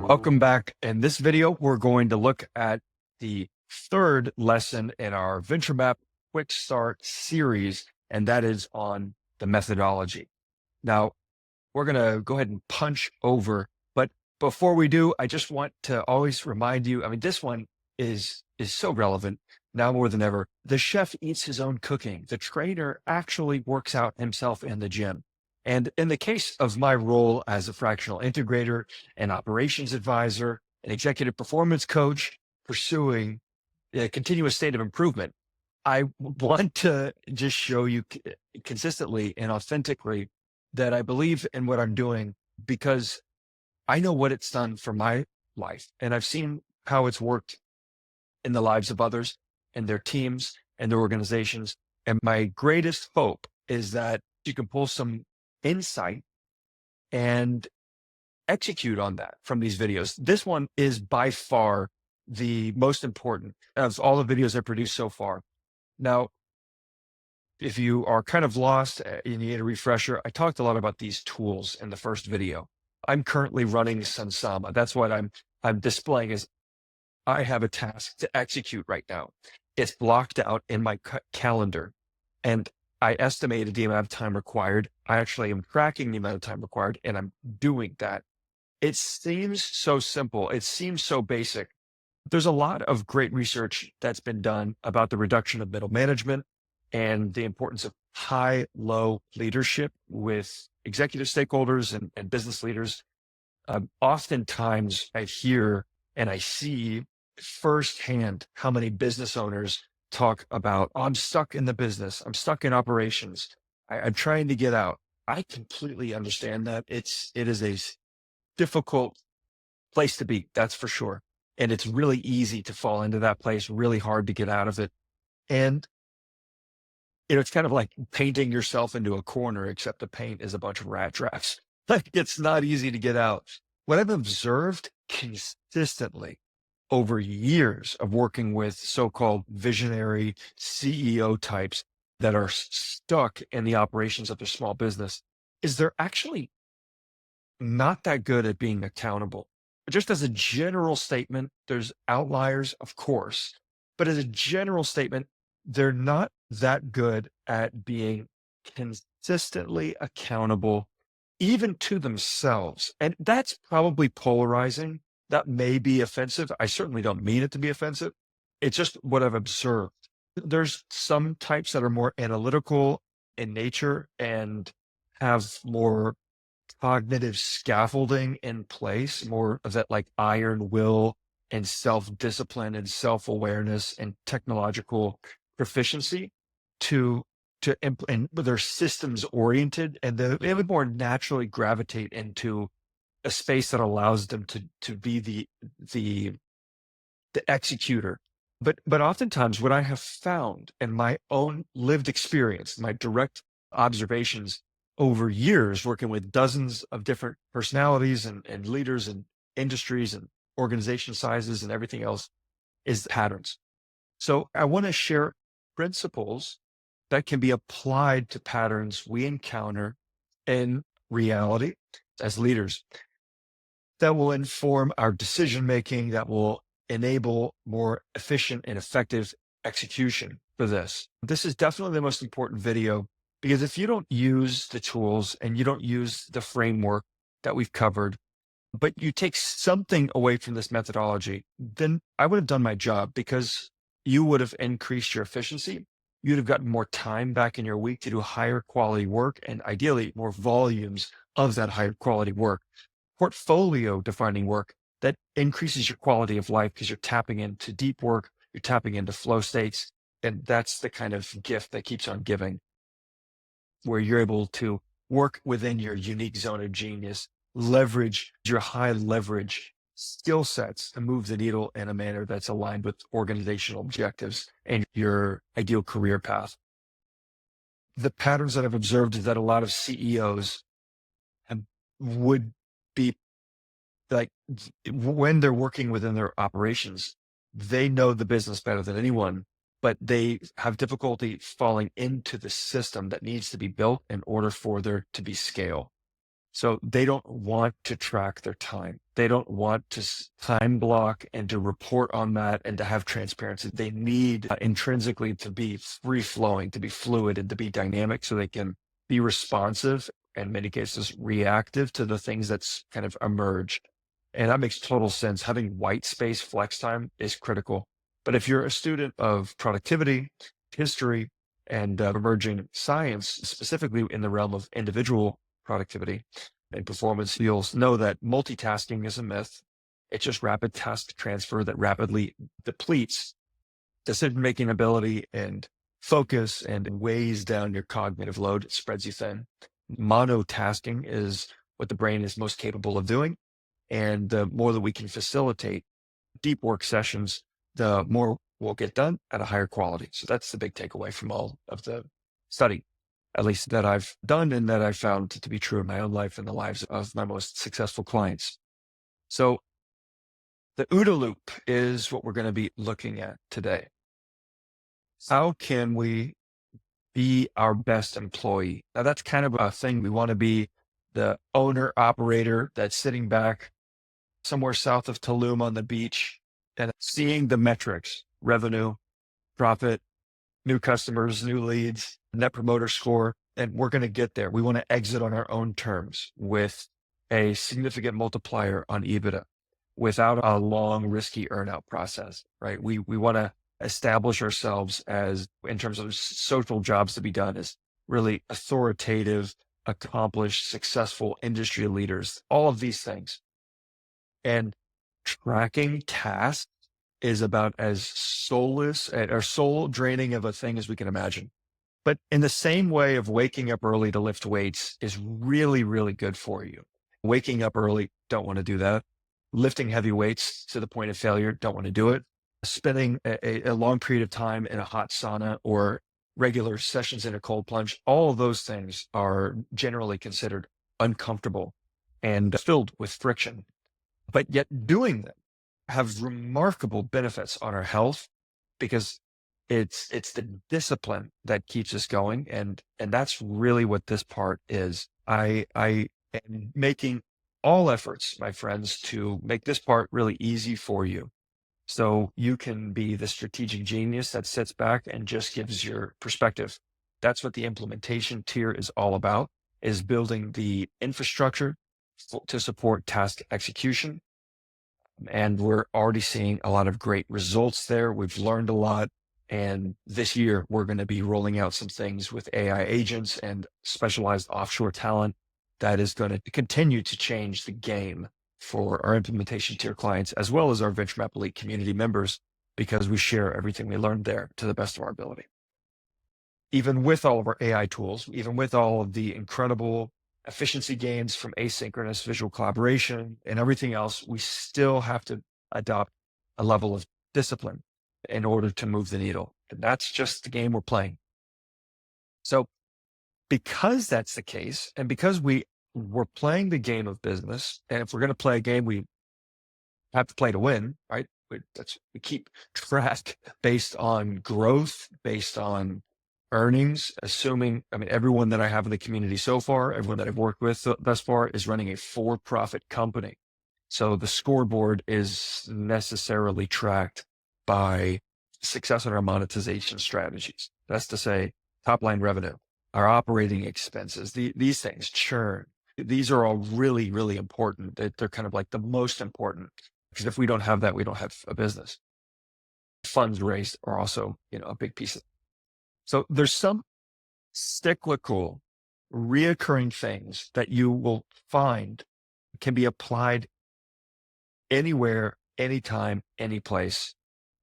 Welcome back. In this video, we're going to look at the third lesson in our Venture Map Quick Start series, and that is on the methodology. Now, we're going to go ahead and punch over, but before we do, I just want to always remind you, this one is so relevant now more than ever. The chef eats his own cooking. The trainer actually works out himself in the gym. And in the case of my role as a fractional integrator, an operations advisor, an executive performance coach, pursuing a continuous state of improvement, I want to just show you consistently and authentically that I believe in what I'm doing because I know what it's done for my life. And I've seen how it's worked in the lives of others and their teams and their organizations. And my greatest hope is that you can pull some insight and execute on that from these videos. This one is by far the most important of all the videos I produced so far. Now, if you are kind of lost and you need a refresher, I talked a lot about these tools in the first video. I'm currently running Sunsama. That's what I'm displaying is I have a task to execute right now. It's blocked out in my calendar, and I estimated the amount of time required. I actually am tracking the amount of time required, and I'm doing that. It seems so simple. It seems so basic. There's a lot of great research that's been done about the reduction of middle management and the importance of high-low leadership with executive stakeholders and business leaders. Oftentimes I hear and I see firsthand how many business owners talk about, oh, I'm stuck in the business. I'm stuck in operations. I'm trying to get out. I completely understand that. It is a difficult place to be, that's for sure. And it's really easy to fall into that place, really hard to get out of it. And it's kind of like painting yourself into a corner, except the paint is a bunch of rat traps. Like, it's not easy to get out. What I've observed consistently over years of working with so-called visionary CEO types that are stuck in the operations of their small business is they're actually not that good at being accountable. Just as a general statement, there's outliers, of course, but as a general statement, they're not that good at being consistently accountable, even to themselves. And that's probably polarizing. That may be offensive. I certainly don't mean it to be offensive. It's just what I've observed. There's some types that are more analytical in nature and have more cognitive scaffolding in place, more of that like iron will and self-discipline and self-awareness and technological proficiency and they're systems oriented, and they would more naturally gravitate into a space that allows them to be the executor. But oftentimes what I have found in my own lived experience, my direct observations over years working with dozens of different personalities and leaders and industries and organization sizes and everything else, is patterns. So I want to share principles that can be applied to patterns we encounter in reality as leaders that will inform our decision-making, that will enable more efficient and effective execution for this. This is definitely the most important video, because if you don't use the tools and you don't use the framework that we've covered, but you take something away from this methodology, then I would have done my job, because you would have increased your efficiency. You'd have gotten more time back in your week to do higher quality work, and ideally more volumes of that higher quality work. Portfolio defining work that increases your quality of life because you're tapping into deep work, you're tapping into flow states. And that's the kind of gift that keeps on giving, where you're able to work within your unique zone of genius, leverage your high leverage skill sets to move the needle in a manner that's aligned with organizational objectives and your ideal career path. The patterns that I've observed is that a lot of CEOs would be like, when they're working within their operations, they know the business better than anyone, but they have difficulty falling into the system that needs to be built in order for there to be scale. So they don't want to track their time. They don't want to time block and to report on that and to have transparency. They need intrinsically to be free flowing, to be fluid and to be dynamic so they can be responsive and in many cases reactive to the things that's kind of emerge. And that makes total sense. Having white space flex time is critical. But if you're a student of productivity, history, and emerging science, specifically in the realm of individual productivity and performance, you'll know that multitasking is a myth. It's just rapid task transfer that rapidly depletes decision-making ability and focus and weighs down your cognitive load. It spreads you thin. Monotasking is what the brain is most capable of doing. And the more that we can facilitate deep work sessions, the more we'll get done at a higher quality. So that's the big takeaway from all of the study, at least that I've done and that I've found to be true in my own life and the lives of my most successful clients. So the OODA Loop is what we're going to be looking at today. How can we be our best employee? Now, that's kind of a thing. We want to be the owner operator that's sitting back somewhere south of Tulum on the beach and seeing the metrics, revenue, profit, new customers, new leads, net promoter score, and we're going to get there. We want to exit on our own terms with a significant multiplier on EBITDA without a long, risky earnout process, right? We want to establish ourselves as, in terms of social jobs to be done, as really authoritative, accomplished, successful industry leaders, all of these things. And tracking tasks is about as soulless or soul draining of a thing as we can imagine. But in the same way of waking up early to lift weights is really, really good for you. Waking up early, don't want to do that. Lifting heavy weights to the point of failure, don't want to do it. Spending a long period of time in a hot sauna or regular sessions in a cold plunge, all of those things are generally considered uncomfortable and filled with friction. But yet doing them have remarkable benefits on our health because it's the discipline that keeps us going. And that's really what this part is. I am making all efforts, my friends, to make this part really easy for you. So you can be the strategic genius that sits back and just gives your perspective. That's what the implementation tier is all about, is building the infrastructure to support task execution. And we're already seeing a lot of great results there. We've learned a lot. And this year, we're going to be rolling out some things with AI agents and specialized offshore talent that is going to continue to change the game for our implementation tier clients, as well as our VentureMap Elite community members, because we share everything we learned there to the best of our ability. Even with all of our AI tools, even with all of the incredible efficiency gains from asynchronous visual collaboration and everything else, we still have to adopt a level of discipline in order to move the needle. And that's just the game we're playing. So because that's the case, and because we're playing the game of business, and if we're going to play a game, we have to play to win, right? We keep track based on growth, based on earnings, assuming, everyone that I have in the community so far, everyone that I've worked with thus far is running a for-profit company. So the scoreboard is necessarily tracked by success in our monetization strategies. That's to say, top line revenue, our operating expenses, these things, churn. These are all really, really important. They're kind of like the most important, because if we don't have that, we don't have a business. Funds raised are also, a big piece of it. So there's some cyclical, reoccurring things that you will find can be applied anywhere, anytime, any place,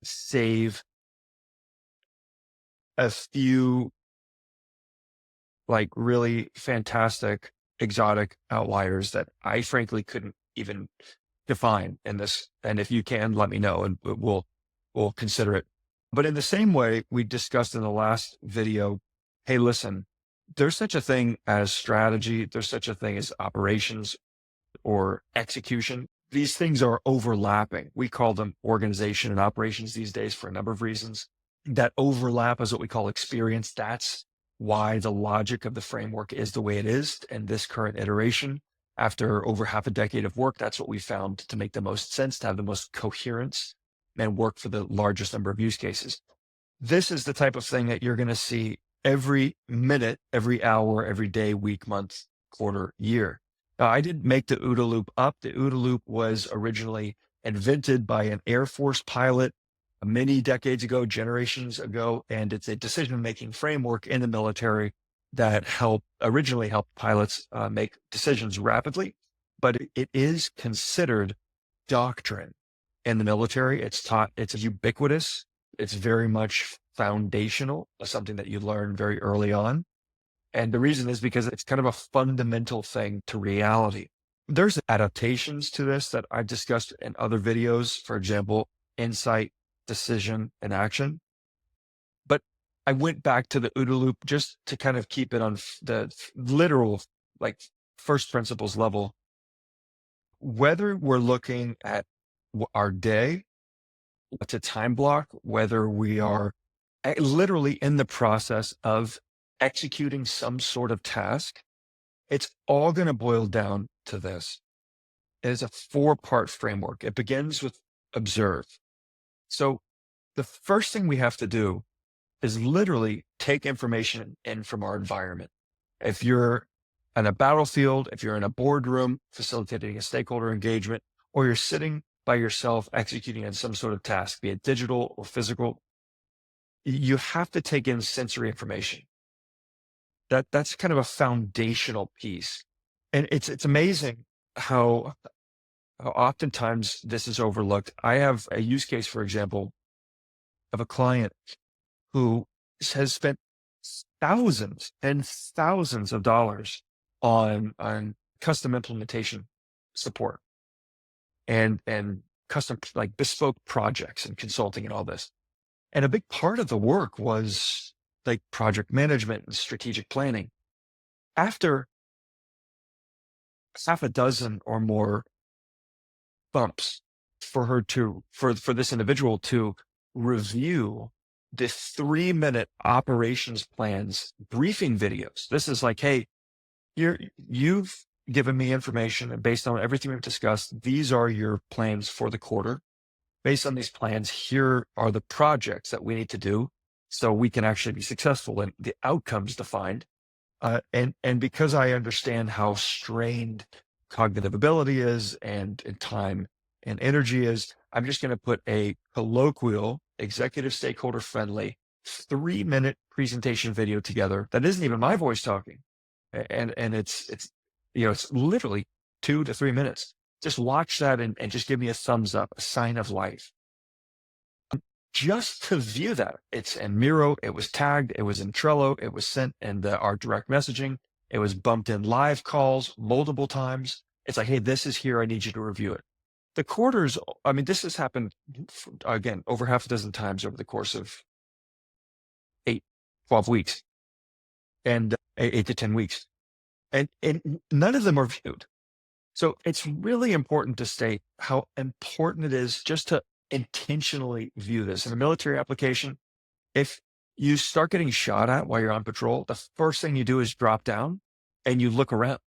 save a few like really fantastic, exotic outliers that I frankly couldn't even define in this. And if you can, let me know and we'll consider it. But in the same way we discussed in the last video, hey, listen, there's such a thing as strategy. There's such a thing as operations or execution. These things are overlapping. We call them organization and operations these days for a number of reasons. That overlap is what we call experience. That's why the logic of the framework is the way it is in this current iteration. After over half a decade of work, that's what we found to make the most sense, to have the most coherence and work for the largest number of use cases. This is the type of thing that you're going to see every minute, every hour, every day, week, month, quarter, year. Now, I didn't make the OODA Loop up. The OODA Loop was originally invented by an Air Force pilot many decades ago, generations ago, and it's a decision-making framework in the military that originally helped pilots make decisions rapidly, but it is considered doctrine in the military. It's taught, it's ubiquitous. It's very much foundational, something that you learn very early on. And the reason is because it's kind of a fundamental thing to reality. There's adaptations to this that I've discussed in other videos, for example, insight, decision, and action. But I went back to the OODA Loop just to kind of keep it on the literal, like first principles level. Whether we're looking at our day, what's a time block, whether we are literally in the process of executing some sort of task, it's all going to boil down to this. It is a 4-part framework. It begins with observe. So the first thing we have to do is literally take information in from our environment. If you're on a battlefield, if you're in a boardroom facilitating a stakeholder engagement, or you're sitting by yourself executing on some sort of task, be it digital or physical, you have to take in sensory information. That's kind of a foundational piece. And it's amazing how oftentimes this is overlooked. I have a use case, for example, of a client who has spent thousands and thousands of dollars on custom implementation support and custom, like bespoke projects and consulting and all this. And a big part of the work was like project management and strategic planning. After half a dozen or more bumps for this individual to review the 3-minute operations plans briefing videos. This is like, hey, you've given me information, and based on everything we've discussed, these are your plans for the quarter. Based on these plans, here are the projects that we need to do so we can actually be successful and the outcomes defined. And because I understand how strained cognitive ability is and time and energy is, I'm just going to put a colloquial, executive stakeholder friendly 3-minute presentation video together that isn't even my voice talking. And it's literally 2 to 3 minutes. Just watch that and just give me a thumbs up, a sign of life. Just to view that. It's in Miro, it was tagged, it was in Trello, it was sent in our direct messaging, it was bumped in live calls multiple times. It's like, hey, this is here, I need you to review it. The quarters, I mean, this has happened, again, over half a dozen times over the course of 12 weeks and 8 to 10 weeks. And none of them are viewed. So it's really important to state how important it is just to intentionally view this. In a military application, if you start getting shot at while you're on patrol, the first thing you do is drop down and you look around.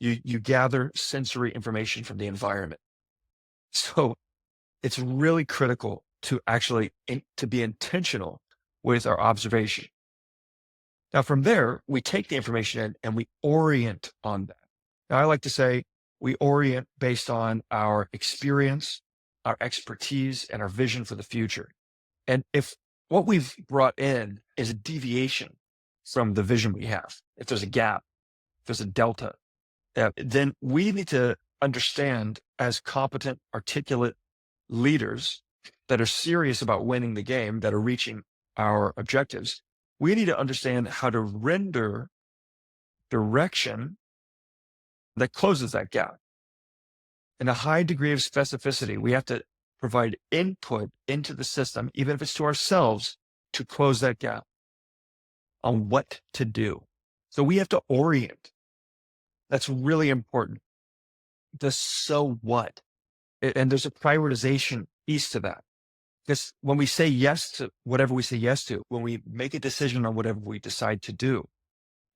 You gather sensory information from the environment. So it's really critical to actually to be intentional with our observation. Now, from there, we take the information in and we orient on that. Now, I like to say we orient based on our experience, our expertise, and our vision for the future. And if what we've brought in is a deviation from the vision we have, if there's a gap, if there's a delta, then we need to understand as competent, articulate leaders that are serious about winning the game, that are reaching our objectives, we need to understand how to render direction that closes that gap. In a high degree of specificity, we have to provide input into the system, even if it's to ourselves, to close that gap on what to do. So we have to orient. That's really important. The so what? And there's a prioritization piece to that. Because when we say yes to whatever we say yes to, when we make a decision on whatever we decide to do,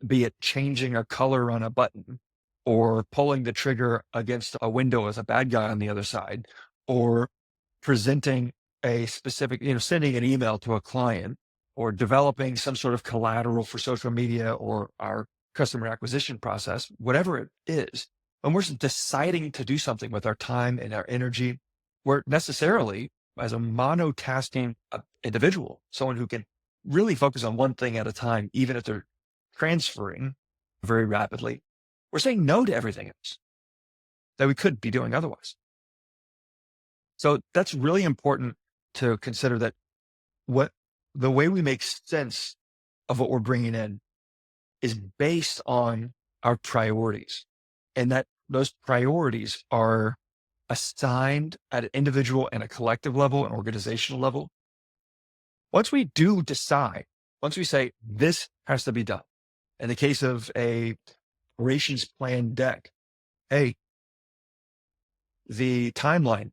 be it changing a color on a button or pulling the trigger against a window as a bad guy on the other side, or presenting a specific, sending an email to a client, or developing some sort of collateral for social media or our customer acquisition process, whatever it is. When we're deciding to do something with our time and our energy, we're necessarily, as a monotasking individual, someone who can really focus on one thing at a time, even if they're transferring very rapidly, we're saying no to everything else that we could be doing otherwise. So that's really important to consider, that the way we make sense of what we're bringing in is based on our priorities, and that those priorities are assigned at an individual and a collective level and organizational level. Once we do decide, once we say this has to be done, in the case of a operations plan deck, hey, the timeline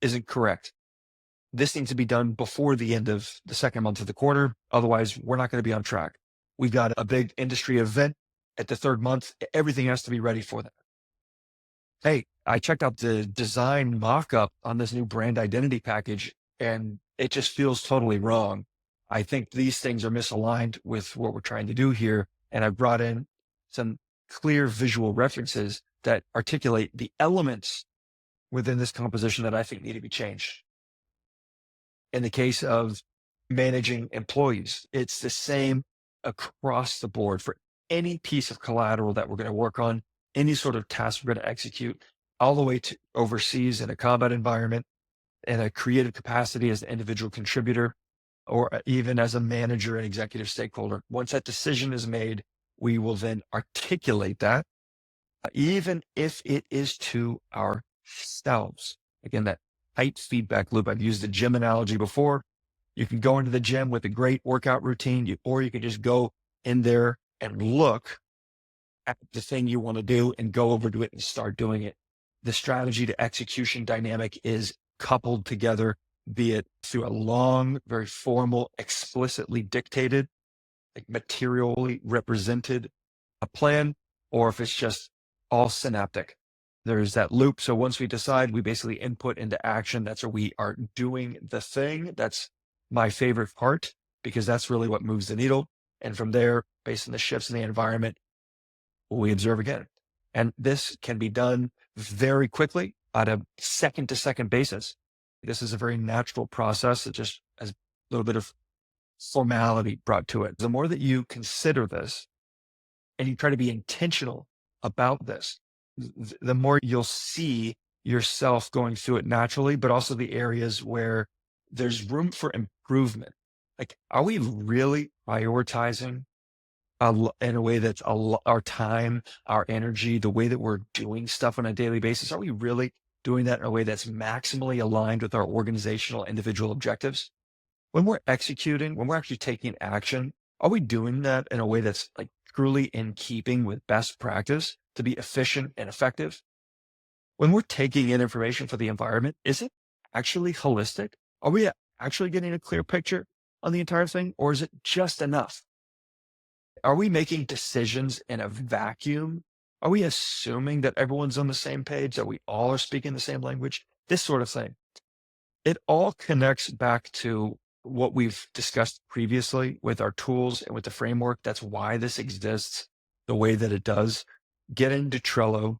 isn't correct. This needs to be done before the end of the second month of the quarter. Otherwise, we're not going to be on track. We've got a big industry event at the third month. Everything has to be ready for that. Hey, I checked out the design mock-up on this new brand identity package, and it just feels totally wrong. I think these things are misaligned with what we're trying to do here. And I brought in some clear visual references that articulate the elements within this composition that I think need to be changed. In the case of managing employees, it's the same across the board for any piece of collateral that we're going to work on, any sort of task we're going to execute, all the way to overseas in a combat environment, in a creative capacity as an individual contributor, or even as a manager and executive stakeholder. Once that decision is made, we will then articulate that, even if it is to ourselves. Again, that tight feedback loop. I've used the gym analogy before. You can go into the gym with a great workout routine, or you can just go in there and look at the thing you want to do and go over to it and start doing it. The strategy to execution dynamic is coupled together, be it through a long, very formal, explicitly dictated, like materially represented a plan, or if it's just all synaptic. There's that loop. So once we decide, we basically input into action. That's where we are doing the thing. That's my favorite part, because that's really what moves the needle. And from there, based on the shifts in the environment, we observe again. And this can be done very quickly on a second to second basis. This is a very natural process that just has a little bit of formality brought to it. The more that you consider this and you try to be intentional about this, the more you'll see yourself going through it naturally, but also the areas where there's room for improvement. Like, are we really prioritizing in a way that's our time, our energy, the way that we're doing stuff on a daily basis? Are we really doing that in a way that's maximally aligned with our organizational individual objectives? When we're executing, when we're actually taking action, are we doing that in a way that's like truly in keeping with best practice to be efficient and effective? When we're taking in information for the environment, is it actually holistic? Are we actually getting a clear picture on the entire thing, or is it just enough? Are we making decisions in a vacuum? Are we assuming that everyone's on the same page, that we all are speaking the same language? This sort of thing. It all connects back to what we've discussed previously with our tools and with the framework. That's why this exists the way that it does. Get into Trello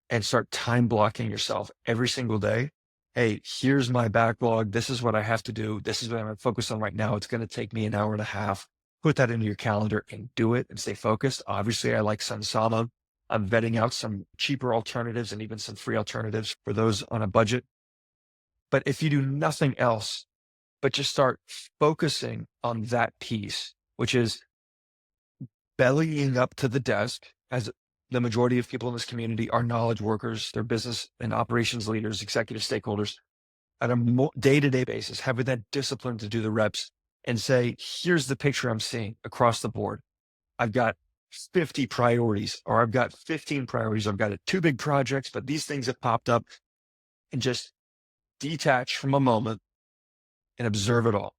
and start time blocking yourself every single day. Hey, here's my backlog. This is what I have to do. This is what I'm going to focus on right now. It's going to take me an hour and a half. Put that into your calendar and do it and stay focused. Obviously, I like Sunsama. I'm vetting out some cheaper alternatives and even some free alternatives for those on a budget. But if you do nothing else, but just start focusing on that piece, which is bellying up to the desk, as the majority of people in this community are knowledge workers, they're business and operations leaders, executive stakeholders, at a day-to-day basis, having that discipline to do the reps and say, here's the picture I'm seeing across the board. I've got 50 priorities, or I've got 15 priorities. I've got 2 big projects, but these things have popped up, and just detach from a moment and observe it all.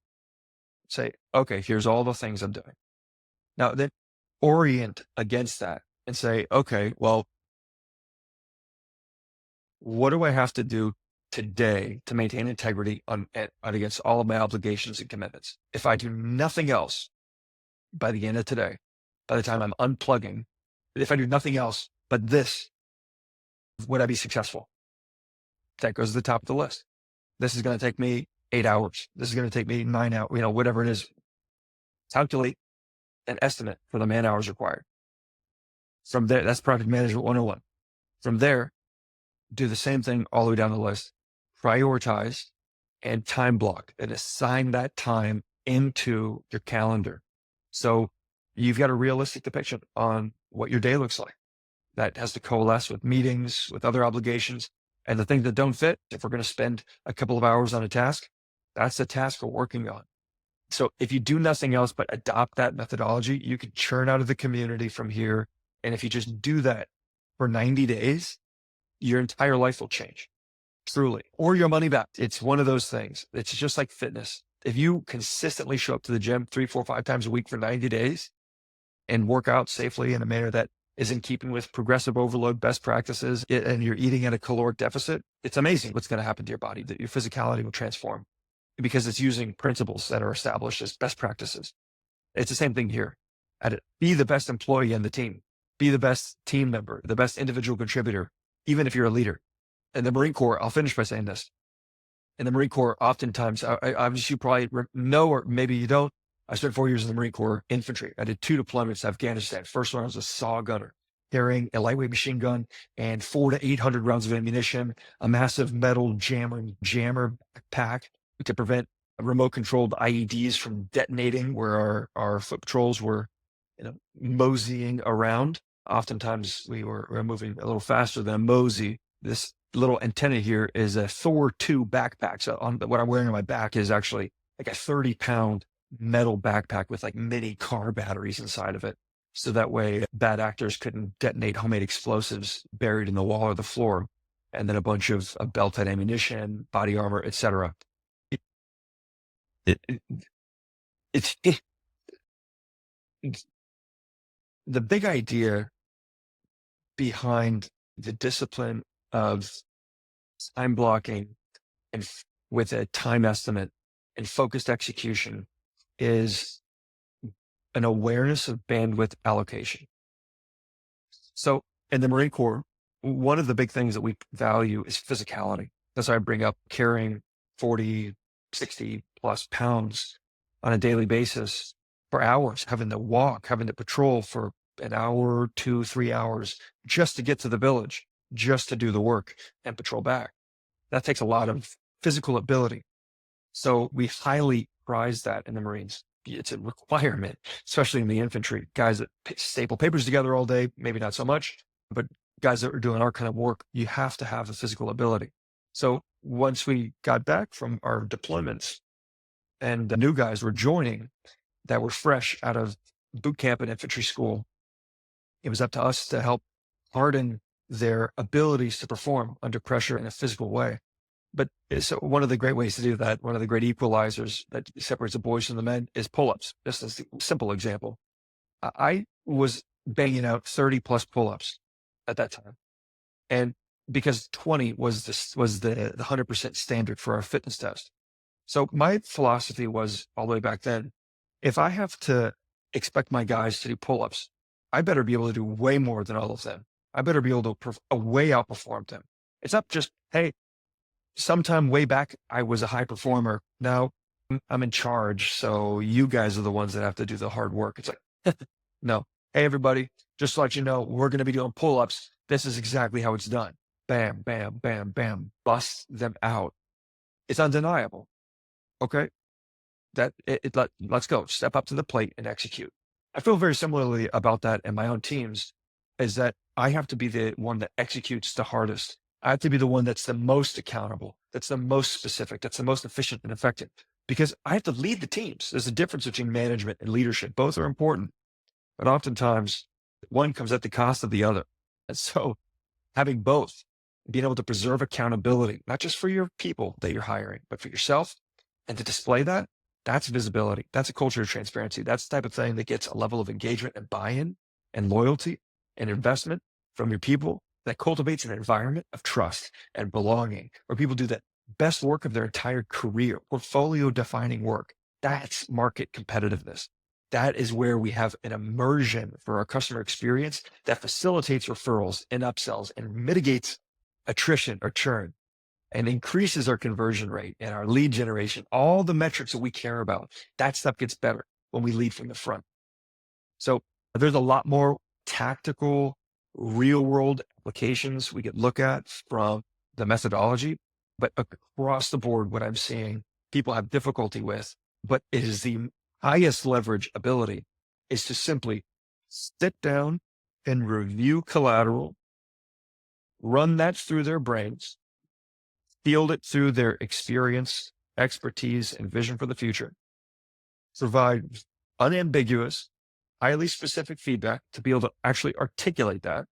Say, okay, here's all the things I'm doing. Now then orient against that and say, okay, well, What do I have to do today to maintain integrity against all of my obligations and commitments? If I do nothing else by the end of today, by the time I'm unplugging, if I do nothing else but this, would I be successful? That goes to the top of the list. This is going to take me 8 hours. This is going to take me 9 hours, whatever it is. Calculate an estimate for the man hours required. From there, that's project management 101. From there, do the same thing all the way down the list. Prioritize and time block and assign that time into your calendar. So you've got a realistic depiction on what your day looks like. That has to coalesce with meetings, with other obligations, and the things that don't fit. If we're going to spend a couple of hours on a task, that's the task we're working on. So if you do nothing else but adopt that methodology, you can churn out of the community from here. And if you just do that for 90 days, your entire life will change, truly, or your money back. It's one of those things. It's just like fitness. If you consistently show up to the gym 3, 4, 5 times a week for 90 days and work out safely in a manner that is in keeping with progressive overload best practices, and you're eating at a caloric deficit, it's amazing what's going to happen to your body, that your physicality will transform because it's using principles that are established as best practices. It's the same thing here. Be the best employee in the team. Be the best team member, the best individual contributor, even if you're a leader. In the Marine Corps, I'll finish by saying this. In the Marine Corps, oftentimes, obviously you probably know, or maybe you don't, I spent 4 years in the Marine Corps infantry. I did 2 deployments to Afghanistan. First one, I was a SAW gunner, carrying a lightweight machine gun and 400 to 800 rounds of ammunition, a massive metal jammer backpack to prevent remote controlled IEDs from detonating where our foot patrols were, moseying around. Oftentimes we were moving a little faster than a mosey. This little antenna here is a Thor 2 backpack. So what I'm wearing on my back is actually like a 30-pound metal backpack with like mini car batteries inside of it. So that way bad actors couldn't detonate homemade explosives buried in the wall or the floor. And then a bunch of belt-tied ammunition, body armor, etc. It's the big idea behind the discipline of time blocking and with a time estimate and focused execution is an awareness of bandwidth allocation. So in the Marine Corps, one of the big things that we value is physicality. That's why I bring up carrying 40, 60 plus pounds on a daily basis for hours, having to walk, having to patrol for an hour, 2, 3 hours just to get to the village, just to do the work and patrol back. That takes a lot of physical ability. So we highly prize that in the Marines. It's a requirement, especially in the infantry. Guys that staple papers together all day, maybe not so much, but guys that are doing our kind of work, you have to have the physical ability. So once we got back from our deployments and the new guys were joining that were fresh out of boot camp and infantry school, it was up to us to help harden their abilities to perform under pressure in a physical way. But so one of the great ways to do that, one of the great equalizers that separates the boys from the men is pull-ups. Just as a simple example. I was banging out 30 plus pull-ups at that time. And because 20 was the 100% standard for our fitness test. So my philosophy was all the way back then, if I have to expect my guys to do pull-ups, I better be able to do way more than all of them. I better be able to way outperform them. It's not just, hey, sometime way back, I was a high performer. Now I'm in charge. So you guys are the ones that have to do the hard work. It's like, no. Hey, everybody, just to let you know, we're going to be doing pull-ups. This is exactly how it's done. Bam, bam, bam, bam. Bust them out. It's undeniable. Okay. Let's go. Step up to the plate and execute. I feel very similarly about that in my own teams, is that I have to be the one that executes the hardest. I have to be the one that's the most accountable, that's the most specific, that's the most efficient and effective, because I have to lead the teams. There's a difference between management and leadership. Both are important, but oftentimes one comes at the cost of the other. And so having both, being able to preserve accountability, not just for your people that you're hiring, but for yourself, and to display that, that's visibility. That's a culture of transparency. That's the type of thing that gets a level of engagement and buy-in and loyalty and investment from your people that cultivates an environment of trust and belonging where people do the best work of their entire career, portfolio defining work. That's market competitiveness. That is where we have an immersion for our customer experience that facilitates referrals and upsells and mitigates attrition or churn and increases our conversion rate and our lead generation, all the metrics that we care about. That stuff gets better when we lead from the front. So there's a lot more tactical, real world applications we could look at from the methodology, but across the board, what I'm seeing people have difficulty with, but it is the highest leverage ability, is to simply sit down and review collateral, run that through their brains, field it through their experience, expertise, and vision for the future, provide unambiguous, highly specific feedback to be able to actually articulate that,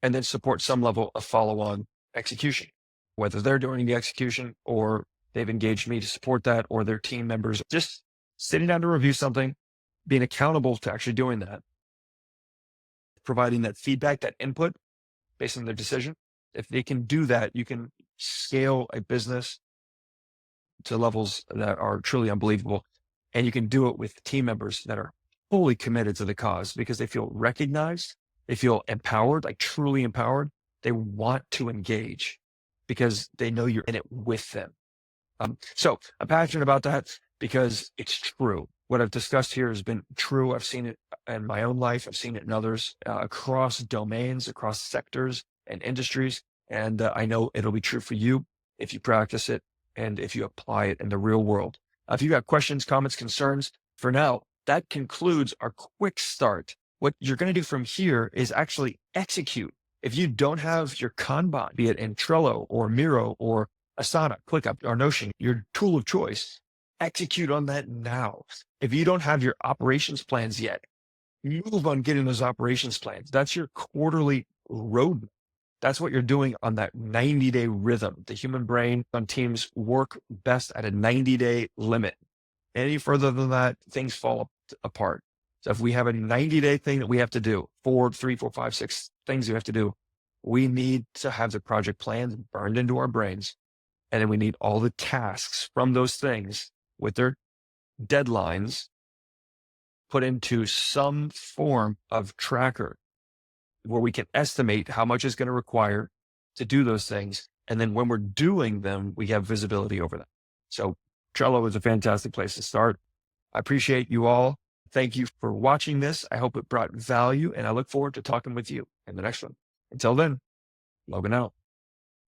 and then support some level of follow-on execution, whether they're doing the execution or they've engaged me to support that, or their team members just sitting down to review something, being accountable to actually doing that, providing that feedback, that input based on their decision. If they can do that, you can scale a business to levels that are truly unbelievable. And you can do it with team members that are fully committed to the cause because they feel recognized. They feel empowered, like truly empowered. They want to engage because they know you're in it with them. So I'm passionate about that because it's true. What I've discussed here has been true. I've seen it in my own life. I've seen it in others across domains, across sectors and industries. And I know it'll be true for you if you practice it and if you apply it in the real world. If you got questions, comments, concerns, for now, that concludes our quick start. What you're going to do from here is actually execute. If you don't have your Kanban, be it in Trello or Miro or Asana, ClickUp, or Notion, your tool of choice, execute on that now. If you don't have your operations plans yet, move on getting those operations plans. That's your quarterly roadmap. That's what you're doing on that 90-day rhythm. The human brain on teams work best at a 90-day limit. Any further than that, things fall apart. So if we have a 90-day thing that we have to do, 4, 3, 4, 5, 6 things we have to do, we need to have the project plans burned into our brains. And then we need all the tasks from those things with their deadlines put into some form of tracker where we can estimate how much is going to require to do those things. And then when we're doing them, we have visibility over them. So Trello is a fantastic place to start. I appreciate you all. Thank you for watching this. I hope it brought value, and I look forward to talking with you in the next one. Until then, Logan out.